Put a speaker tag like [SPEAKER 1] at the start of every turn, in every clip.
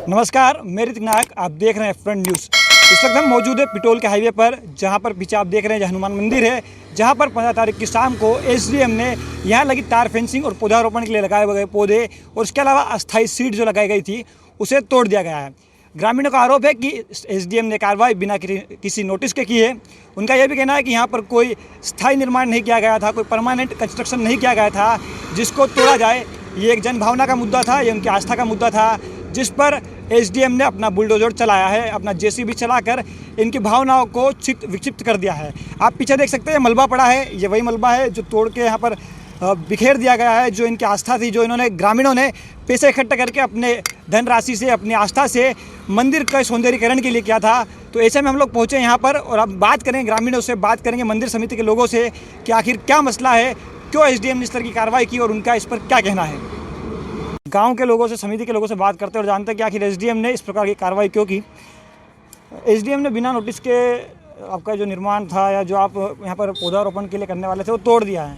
[SPEAKER 1] नमस्कार, मैं ऋतिक नायक, आप देख रहे हैं फ्रंट न्यूज़। इस वक्त हम मौजूद है पिटोल के हाईवे पर, जहां पर पीछे आप देख रहे हैं हनुमान मंदिर है, जहां पर 15 तारीख की शाम को एसडीएम ने यहां लगी तार फेंसिंग और पौधारोपण के लिए लगाए गए पौधे और उसके अलावा अस्थायी सीट जो लगाई गई थी उसे तोड़ दिया गया है। ग्रामीणों का आरोप है कि एसडीएम ने कार्रवाई बिना किसी नोटिस के की है। उनका यह भी कहना है कि यहाँ पर कोई स्थायी निर्माण नहीं किया गया था, कोई परमानेंट कंस्ट्रक्शन नहीं किया गया था जिसको तोड़ा जाए। ये एक जनभावना का मुद्दा था, ये उनकी आस्था का मुद्दा था, जिस पर एसडीएम ने अपना बुलडोजर चलाया है, अपना जेसीबी चलाकर इनकी भावनाओं को विक्षिप्त कर दिया है। आप पीछे देख सकते हैं मलबा पड़ा है, ये वही मलबा है जो तोड़ के यहाँ पर बिखेर दिया गया है। जो इनकी आस्था थी, जो इन्होंने ग्रामीणों ने पैसे इकट्ठा करके अपने धनराशि से, अपनी आस्था से मंदिर का सौंदर्यीकरण के लिए किया था। तो ऐसे में हम लोग पहुँचे यहाँ पर और अब बात करेंगे ग्रामीणों से, बात करेंगे मंदिर समिति के लोगों से कि आखिर क्या मसला है, क्यों एसडीएम ने इस तरह की कार्रवाई की और उनका इस पर क्या कहना है। गांव के लोगों से, समिति के लोगों से बात करते हैं और जानते हैं कि आखिर एसडीएम ने इस प्रकार की कार्रवाई क्यों की। एसडीएम ने बिना नोटिस के आपका जो निर्माण था या जो आप यहाँ पर पौधारोपण के लिए करने वाले थे वो तोड़ दिया है।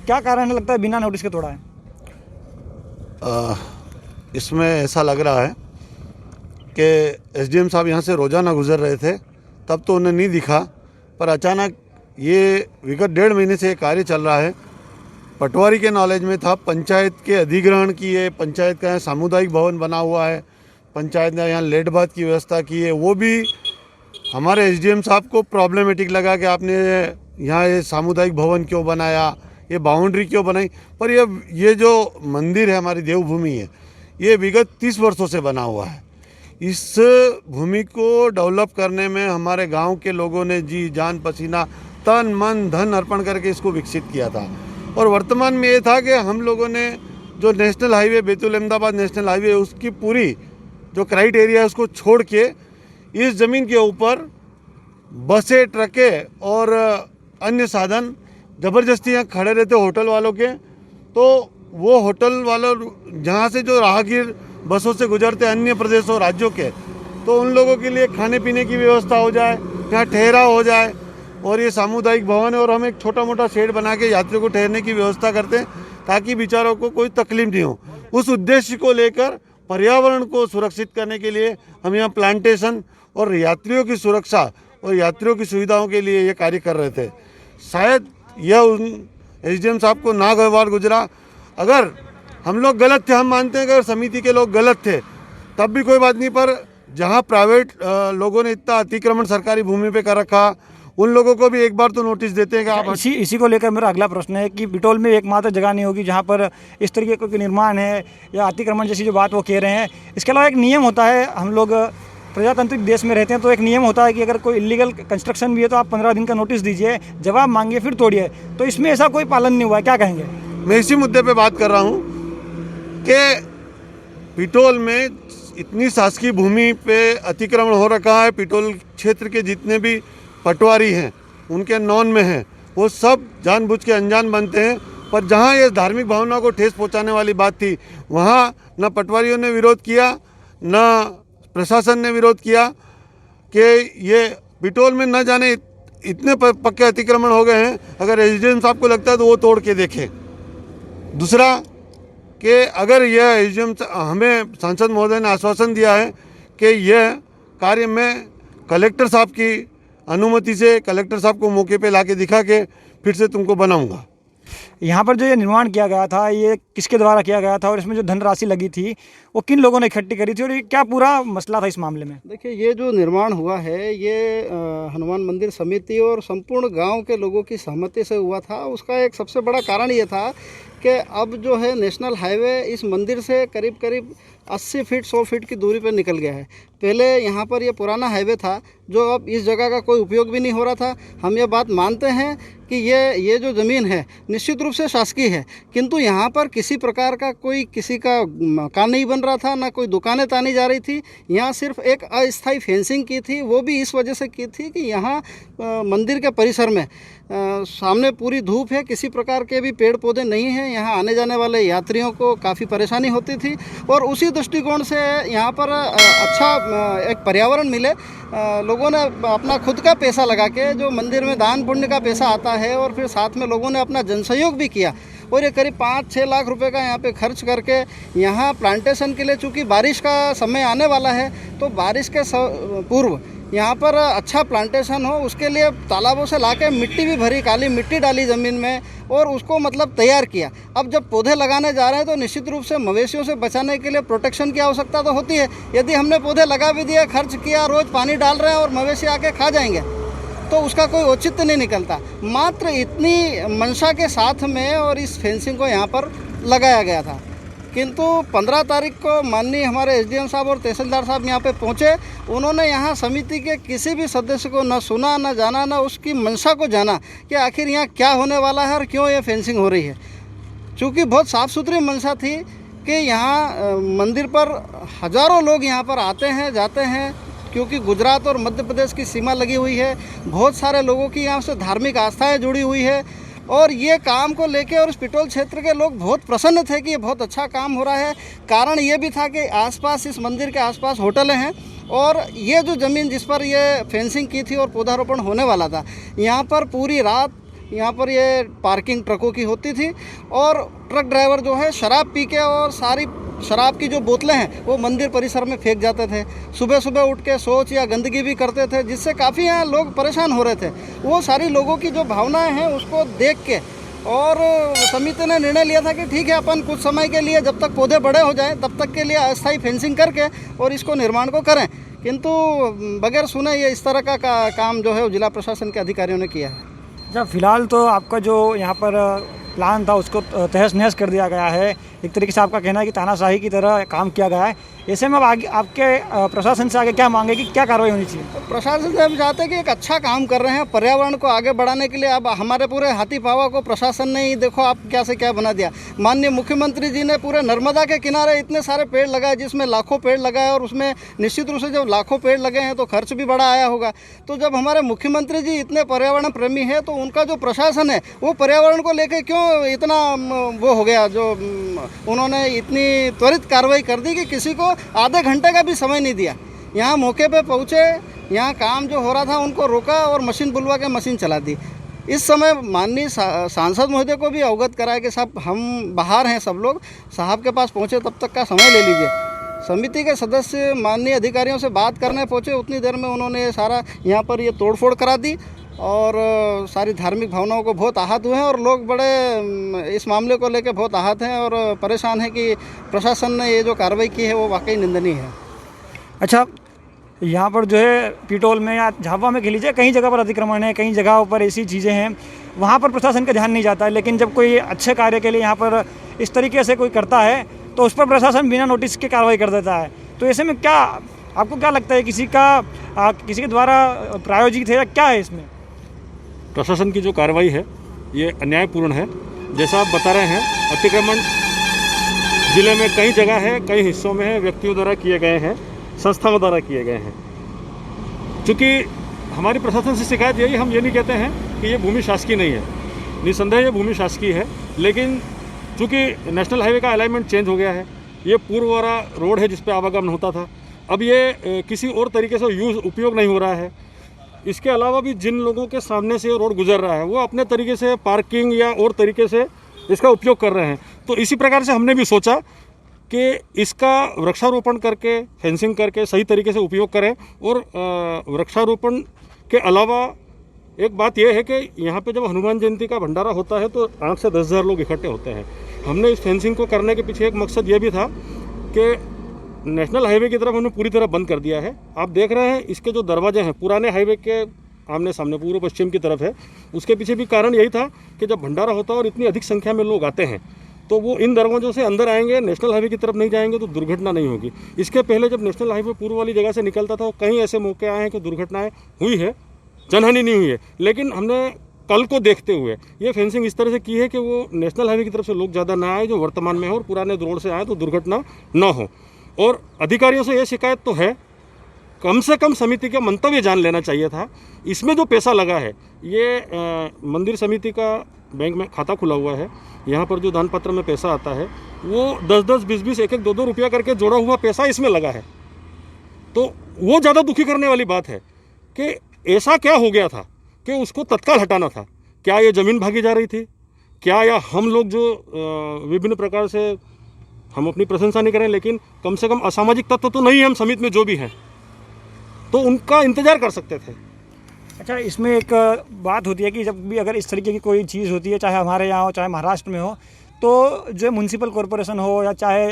[SPEAKER 1] क्या कारण है, लगता है बिना नोटिस के तोड़ा है?
[SPEAKER 2] इसमें ऐसा लग रहा है कि एसडीएम साहब यहाँ से रोज़ाना गुजर रहे थे, तब तो उन्हें नहीं दिखा, पर अचानक ये विगत 1.5 महीने से ये कार्य चल रहा है। पटवारी के नॉलेज में था, पंचायत के अधिग्रहण की है, पंचायत का यहाँ सामुदायिक भवन बना हुआ है, पंचायत ने यहाँ लेट बात की व्यवस्था की है, वो भी हमारे एसडीएम साहब को प्रॉब्लमेटिक लगा कि आपने यहाँ ये सामुदायिक भवन क्यों बनाया, ये बाउंड्री क्यों बनाई। पर ये जो मंदिर है, हमारी देवभूमि है, ये विगत 30 वर्षों से बना हुआ है। इस भूमि को डेवलप करने में हमारे गाँव के लोगों ने जी जान पसीना, तन मन धन अर्पण करके इसको विकसित किया था। और वर्तमान में ये था कि हम लोगों ने जो national highway, Betul Ahmedabad national highway, उसकी पूरी जो क्राइटेरिया है उसको छोड़ के इस ज़मीन के ऊपर बसें, ट्रकें और अन्य साधन ज़बरदस्ती यहाँ खड़े रहते होटल वालों के। तो वो होटल वालों, जहाँ से जो राहगीर बसों से गुजरते अन्य प्रदेशों, राज्यों के, तो उन लोगों के लिए खाने पीने की व्यवस्था हो जाए, यहाँ ठहराव हो जाए। और ये सामुदायिक भवन है और हम एक छोटा मोटा शेड बना के यात्रियों को ठहरने की व्यवस्था करते हैं ताकि बेचारों को कोई तकलीफ नहीं हो। उस उद्देश्य को लेकर पर्यावरण को सुरक्षित करने के लिए हम यहाँ प्लांटेशन और यात्रियों की सुरक्षा और यात्रियों की सुविधाओं के लिए ये कार्य कर रहे थे। शायद यह उन एसडीएम साहब को नागवार गुजरा। अगर हम लोग गलत थे, हम मानते हैं कि अगर समिति के लोग गलत थे तब भी कोई बात नहीं, पर जहाँ प्राइवेट लोगों ने इतना अतिक्रमण सरकारी भूमि पे कर रखा, उन लोगों को भी एक बार तो नोटिस देते हैं कि आप।
[SPEAKER 1] इसी को लेकर मेरा अगला प्रश्न है कि पिटोल में एकमात्र जगह नहीं होगी जहां पर इस तरीके का निर्माण है या अतिक्रमण जैसी जो बात वो कह रहे हैं। इसके अलावा एक नियम होता है, हम लोग प्रजातांत्रिक देश में रहते हैं, तो एक नियम होता है कि अगर कोई इलीगल कंस्ट्रक्शन भी है तो आप 15 दिन का नोटिस दीजिए, जवाब मांगिए, फिर तोड़िए। तो इसमें ऐसा कोई पालन नहीं हुआ है, क्या कहेंगे?
[SPEAKER 2] मैं इसी मुद्दे पर बात कर रहा हूँ कि पिटोल में इतनी शासकीय भूमि पे अतिक्रमण हो रखा है। पिटोल क्षेत्र के जितने भी पटवारी हैं उनके नॉन में हैं, वो सब जानबूझ के अनजान बनते हैं। पर जहाँ ये धार्मिक भावना को ठेस पहुँचाने वाली बात थी, वहाँ न पटवारियों ने विरोध किया, न प्रशासन ने विरोध किया कि ये पिटोल में न जाने इतने पक्के अतिक्रमण हो गए हैं। अगर एसडीएम साहब को लगता है तो वो तोड़ के देखें। दूसरा कि अगर यह एसडीएम, हमें सांसद महोदय ने आश्वासन दिया है कि यह कार्य में कलेक्टर साहब की अनुमति से, कलेक्टर साहब को मौके पे लाके दिखा के फिर से तुमको बनाऊंगा।
[SPEAKER 1] यहाँ पर जो ये निर्माण किया गया था, ये किसके द्वारा किया गया था और इसमें जो धनराशि लगी थी वो किन लोगों ने इकट्ठी करी थी और ये क्या पूरा मसला था इस मामले में?
[SPEAKER 3] देखिए, ये जो निर्माण हुआ है ये हनुमान मंदिर समिति और संपूर्ण गांव के लोगों की सहमति से हुआ था। उसका एक सबसे बड़ा कारण ये था कि अब जो है नेशनल हाईवे इस मंदिर से करीब करीब 80 फीट 100 फीट की दूरी पर निकल गया है। पहले यहाँ पर ये पुराना हाईवे था जो अब इस जगह का कोई उपयोग भी नहीं हो रहा था। हम ये बात मानते हैं कि ये जो ज़मीन है निश्चित रूप से शासकीय है, किंतु यहाँ पर किसी प्रकार का कोई किसी का मकान नहीं बन रहा था, ना कोई दुकानें तानी जा रही थी। यहाँ सिर्फ एक अस्थायी फेंसिंग की थी, वो भी इस वजह से की थी कि यहाँ मंदिर के परिसर में सामने पूरी धूप है, किसी प्रकार के भी पेड़ पौधे नहीं हैं, यहाँ आने जाने वाले यात्रियों को काफ़ी परेशानी होती थी। और उसी दृष्टिकोण से यहाँ पर अच्छा एक पर्यावरण मिले, लोगों ने अपना खुद का पैसा लगा के, जो मंदिर में दान पुण्य का पैसा आता है, और फिर साथ में लोगों ने अपना जनसहयोग भी किया, और ये करीब 5-6 लाख रुपए का यहाँ पे खर्च करके यहाँ प्लांटेशन के लिए, चूँकि बारिश का समय आने वाला है, तो बारिश के पूर्व यहाँ पर अच्छा प्लांटेशन हो, उसके लिए तालाबों से लाके मिट्टी भी भरी, काली मिट्टी डाली ज़मीन में, और उसको मतलब तैयार किया। अब जब पौधे लगाने जा रहे हैं तो निश्चित रूप से मवेशियों से बचाने के लिए प्रोटेक्शन की आवश्यकता तो होती है। यदि हमने पौधे लगा भी दिए, खर्च किया, रोज़ पानी डाल रहे हैं और मवेशी आके खा जाएंगे, तो उसका कोई औचित्य नहीं निकलता। मात्र इतनी मंशा के साथ में और इस फेंसिंग को यहाँ पर लगाया गया था। किंतु 15 तारीख को माननीय हमारे एसडीएम साहब और तहसीलदार साहब यहाँ पे पहुँचे, उन्होंने यहाँ समिति के किसी भी सदस्य को न सुना, न जाना, न उसकी मंशा को जाना कि आखिर यहाँ क्या होने वाला है और क्यों ये फेंसिंग हो रही है। चूँकि बहुत साफ़ सुथरी मंशा थी कि यहाँ मंदिर पर हज़ारों लोग यहाँ पर आते हैं, जाते हैं, क्योंकि गुजरात और मध्य प्रदेश की सीमा लगी हुई है। बहुत सारे लोगों की यहाँ से धार्मिक आस्थाएँ जुड़ी हुई है, और ये काम को लेके और इस पिटोल क्षेत्र के लोग बहुत प्रसन्न थे कि ये बहुत अच्छा काम हो रहा है। कारण ये भी था कि आसपास, इस मंदिर के आसपास होटलें हैं, और ये जो ज़मीन जिस पर ये फेंसिंग की थी और पौधारोपण होने वाला था, यहाँ पर पूरी रात यहाँ पर ये पार्किंग ट्रकों की होती थी, और ट्रक ड्राइवर जो है शराब पी के और सारी शराब की जो बोतलें हैं वो मंदिर परिसर में फेंक जाते थे। सुबह सुबह उठ के शौच या गंदगी भी करते थे, जिससे काफ़ी यहाँ लोग परेशान हो रहे थे। वो सारी लोगों की जो भावनाएं हैं उसको देख के और समिति ने निर्णय लिया था कि ठीक है, अपन कुछ समय के लिए, जब तक पौधे बड़े हो जाएं तब तक के लिए अस्थायी फेंसिंग करके और इसको निर्माण को करें। किंतु बगैर सुने ये इस तरह का काम जो है वो जिला प्रशासन के अधिकारियों ने किया है।
[SPEAKER 1] अच्छा, फिलहाल तो आपका जो यहाँ पर प्लान था उसको तहस नहस कर दिया गया है। एक तरीके से आपका कहना है कि तानाशाही की तरह काम किया गया है। ऐसे में अब आगे आपके प्रशासन से आगे क्या मांगे कि क्या कार्रवाई होनी चाहिए?
[SPEAKER 3] तो प्रशासन से हम चाहते हैं कि एक अच्छा काम कर रहे हैं पर्यावरण को आगे बढ़ाने के लिए। अब हमारे पूरे हाथी पावा को प्रशासन ने ही देखो आप क्या से क्या बना दिया। माननीय मुख्यमंत्री जी ने पूरे नर्मदा के किनारे इतने सारे पेड़ लगाए, जिसमें लाखों पेड़ लगाए, और उसमें निश्चित रूप से जब लाखों पेड़ लगे हैं तो खर्च भी बड़ा आया होगा। तो जब हमारे मुख्यमंत्री जी इतने पर्यावरण प्रेमी है, तो उनका जो प्रशासन है वो पर्यावरण को लेकर क्यों इतना वो हो गया, जो उन्होंने इतनी त्वरित कार्रवाई कर दी कि किसी को आधे घंटे का भी समय नहीं दिया। यहाँ मौके पे पहुँचे, यहाँ काम जो हो रहा था उनको रोका और मशीन बुलवा के मशीन चला दी। इस समय माननीय सांसद महोदय को भी अवगत कराया कि साहब हम बाहर हैं, सब लोग साहब के पास पहुँचे तब तक का समय ले लीजिए। समिति के सदस्य माननीय अधिकारियों से बात करने पहुँचे, उतनी देर में उन्होंने ये सारा यहाँ पर ये तोड़फोड़ करा दी, और सारी धार्मिक भावनाओं को बहुत आहत हुए हैं, और लोग बड़े इस मामले को लेकर बहुत आहत हैं और परेशान हैं कि प्रशासन ने ये जो कार्रवाई की है वो वाकई निंदनीय है।
[SPEAKER 1] अच्छा, यहाँ पर जो है पिटोल में या झाबुआ में कह लीजिए, कई जगह पर अतिक्रमण है, कई जगहों पर ऐसी चीज़ें हैं, वहाँ पर प्रशासन का ध्यान नहीं जाता है। लेकिन जब कोई अच्छे कार्य के लिए यहाँ पर इस तरीके से कोई करता है तो उस पर प्रशासन बिना नोटिस के कार्रवाई कर देता है। तो ऐसे में क्या आपको क्या लगता है, किसी के द्वारा प्रायोजित है या क्या है इसमें?
[SPEAKER 4] प्रशासन की जो कार्रवाई है ये अन्यायपूर्ण है। जैसा आप बता रहे हैं, अतिक्रमण जिले में कई जगह है, कई हिस्सों में है, व्यक्तियों द्वारा किए गए हैं, संस्थाओं द्वारा किए गए हैं। चूँकि हमारी प्रशासन से शिकायत यही, हम ये नहीं कहते हैं कि ये भूमि शासकीय नहीं है, निसंदेह ये भूमि शासकीय है, लेकिन चूँकि नेशनल हाईवे का अलाइनमेंट चेंज हो गया है, ये पूर्व वाला रोड है जिस पर आवागमन होता था, अब ये किसी और तरीके से उपयोग नहीं हो रहा है। इसके अलावा भी जिन लोगों के सामने से रोड गुजर रहा है वो अपने तरीके से पार्किंग या और तरीके से इसका उपयोग कर रहे हैं। तो इसी प्रकार से हमने भी सोचा कि इसका वृक्षारोपण करके, फेंसिंग करके सही तरीके से उपयोग करें। और वृक्षारोपण के अलावा एक बात यह है कि यहाँ पे जब हनुमान जयंती का भंडारा होता है तो 8 से 10,000 लोग इकट्ठे होते हैं। हमने इस फेंसिंग को करने के पीछे एक मकसद ये भी था कि नेशनल हाईवे की तरफ हमने पूरी तरह बंद कर दिया है। आप देख रहे हैं इसके जो दरवाजे हैं पुराने हाईवे के आमने सामने पूर्व पश्चिम की तरफ है। उसके पीछे भी कारण यही था कि जब भंडारा होता है और इतनी अधिक संख्या में लोग आते हैं तो वो इन दरवाजों से अंदर आएंगे, नेशनल हाईवे की तरफ नहीं जाएंगे तो दुर्घटना नहीं होगी। इसके पहले जब नेशनल हाईवे पूर्व वाली जगह से निकलता था कहीं ऐसे मौके आए हैं कि दुर्घटनाएँ हुई है, जनहानि नहीं हुई है। लेकिन हमने कल को देखते हुए ये फेंसिंग इस तरह से की है कि वो नेशनल हाईवे की तरफ से लोग ज़्यादा ना आए जो वर्तमान में हो, और पुराने रोड से आए तो दुर्घटना न हो। और अधिकारियों से ये शिकायत तो है, कम से कम समिति का मंतव्य जान लेना चाहिए था। इसमें जो पैसा लगा है ये मंदिर समिति का बैंक में खाता खुला हुआ है, यहाँ पर जो दान पत्र में पैसा आता है वो 10-10, 20-20, 1-1, 2-2 रुपया करके जोड़ा हुआ पैसा इसमें लगा है। तो वो ज़्यादा दुखी करने वाली बात है कि ऐसा क्या हो गया था कि उसको तत्काल हटाना था। क्या ये ज़मीन भागी जा रही थी क्या, या हम लोग जो विभिन्न प्रकार से हम अपनी प्रशंसा नहीं करें, लेकिन कम से कम असामाजिक तत्व तो नहीं है हम समिति में जो भी हैं, तो उनका इंतज़ार कर सकते थे।
[SPEAKER 1] अच्छा, इसमें एक बात होती है कि जब भी अगर इस तरीके की कोई चीज़ होती है, चाहे हमारे यहाँ हो चाहे महाराष्ट्र में हो, तो जो म्यूनसिपल कॉरपोरेशन हो या चाहे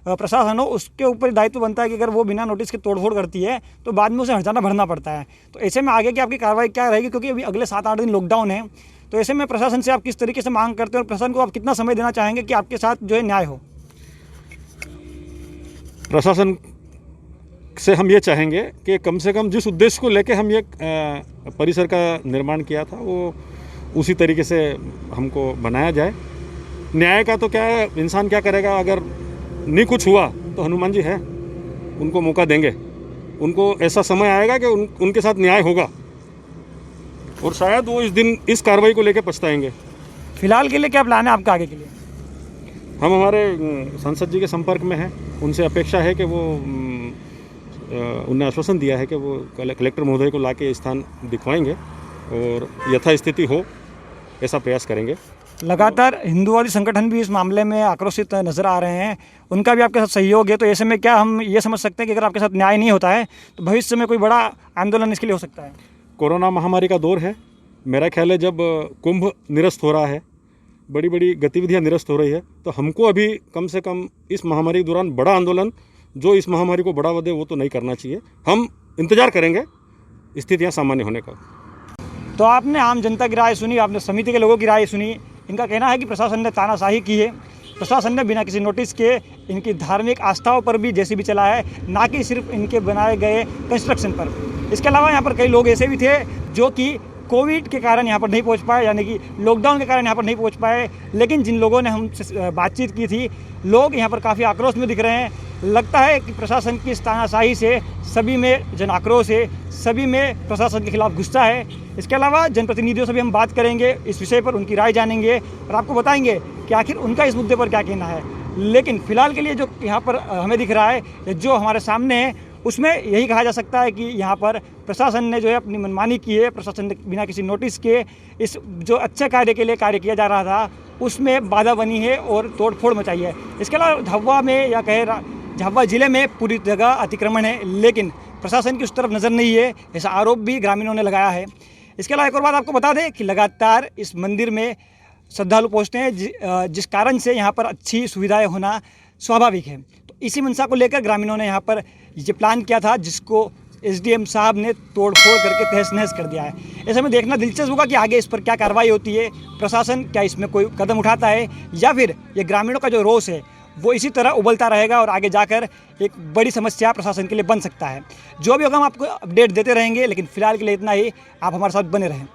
[SPEAKER 1] प्रशासन हो, उसके ऊपर दायित्व बनता है कि अगर वो बिना नोटिस के तोड़फोड़ करती है तो बाद में उसे हर्जाना भरना पड़ता है। तो ऐसे में आगे की आपकी कार्रवाई क्या रहेगी, क्योंकि अभी अगले 7-8 दिन लॉकडाउन है, तो ऐसे में प्रशासन से आप किस तरीके से मांग करते हैं और प्रशासन को आप कितना समय देना चाहेंगे कि आपके साथ जो है न्याय हो?
[SPEAKER 4] प्रशासन से हम ये चाहेंगे कि कम से कम जिस उद्देश्य को लेके हम ये परिसर का निर्माण किया था वो उसी तरीके से हमको बनाया जाए। न्याय का तो क्या है, इंसान क्या करेगा, अगर नहीं कुछ हुआ तो हनुमान जी हैं, उनको मौका देंगे, उनको ऐसा समय आएगा कि उनके साथ न्याय होगा और शायद वो इस दिन इस कार्रवाई को लेकर पछताएंगे।
[SPEAKER 1] फिलहाल के लिए क्या प्लान है आपका आगे के लिए?
[SPEAKER 4] हम हमारे सांसद जी के संपर्क में हैं, उनसे अपेक्षा है कि वो उन्हें आश्वासन दिया है कि वो कलेक्टर महोदय को लाके स्थान दिखवाएंगे और यथास्थिति हो ऐसा प्रयास करेंगे।
[SPEAKER 1] लगातार हिंदूवादी संगठन भी इस मामले में आक्रोशित नजर आ रहे हैं, उनका भी आपके साथ सहयोग है, तो ऐसे में क्या हम ये समझ सकते हैं कि अगर आपके साथ न्याय नहीं होता है तो भविष्य में कोई बड़ा आंदोलन इसके लिए हो सकता है?
[SPEAKER 4] कोरोना महामारी का दौर है, मेरा ख्याल है जब कुंभ निरस्त हो रहा है, बड़ी बड़ी गतिविधियां निरस्त हो रही है, तो हमको अभी कम से कम इस महामारी के दौरान बड़ा आंदोलन जो इस महामारी को बढ़ावा दे वो तो नहीं करना चाहिए। हम इंतजार करेंगे स्थितियां सामान्य होने का।
[SPEAKER 1] तो आपने आम जनता की राय सुनी, आपने समिति के लोगों की राय सुनी। इनका कहना है कि प्रशासन ने तानाशाही की है, प्रशासन ने बिना किसी नोटिस के इनकी धार्मिक आस्थाओं पर भी जेसीबी चला है, ना कि सिर्फ इनके बनाए गए कंस्ट्रक्शन पर। इसके अलावा यहाँ पर कई लोग ऐसे भी थे जो कि कोविड के कारण यहाँ पर नहीं पहुँच पाए, यानी कि लॉकडाउन के कारण यहाँ पर नहीं पहुँच पाए, लेकिन जिन लोगों ने हमसे बातचीत की थी, लोग यहाँ पर काफ़ी आक्रोश में दिख रहे हैं। लगता है कि प्रशासन की इस तानाशाही से सभी में जन आक्रोश है, सभी में प्रशासन के खिलाफ गुस्सा है। इसके अलावा जनप्रतिनिधियों से भी हम बात करेंगे इस विषय पर, उनकी राय जानेंगे और आपको बताएंगे कि आखिर उनका इस मुद्दे पर क्या कहना है। लेकिन फिलहाल के लिए जो यहाँ पर हमें दिख रहा है, जो हमारे सामने है, उसमें यही कहा जा सकता है कि यहाँ पर प्रशासन ने जो है अपनी मनमानी की है। प्रशासन ने बिना किसी नोटिस के इस जो अच्छे कार्य के लिए कार्य किया जा रहा था उसमें बाधा बनी है और तोड़फोड़ मचाई है। इसके अलावा झाबुआ में या झाबुआ ज़िले में पूरी जगह अतिक्रमण है, लेकिन प्रशासन की उस तरफ नज़र नहीं है, ऐसा आरोप भी ग्रामीणों ने लगाया है। इसके अलावा एक और बात आपको बता दें कि लगातार इस मंदिर में श्रद्धालु पहुँचते हैं, जिस कारण से यहाँ पर अच्छी सुविधाएं होना स्वाभाविक है। तो इसी मंशा को लेकर ग्रामीणों ने यहाँ पर ये प्लान किया था, जिसको एसडीएम साहब ने तोड़फोड़ करके तहस नहस कर दिया है। ऐसे में देखना दिलचस्प होगा कि आगे इस पर क्या कार्रवाई होती है, प्रशासन क्या इसमें कोई कदम उठाता है, या फिर ये ग्रामीणों का जो रोष है वो इसी तरह उबलता रहेगा और आगे जाकर एक बड़ी समस्या प्रशासन के लिए बन सकता है। जो भी होगा हम आपको अपडेट देते रहेंगे, लेकिन फिलहाल के लिए इतना ही। आप हमारे साथ बने रहें।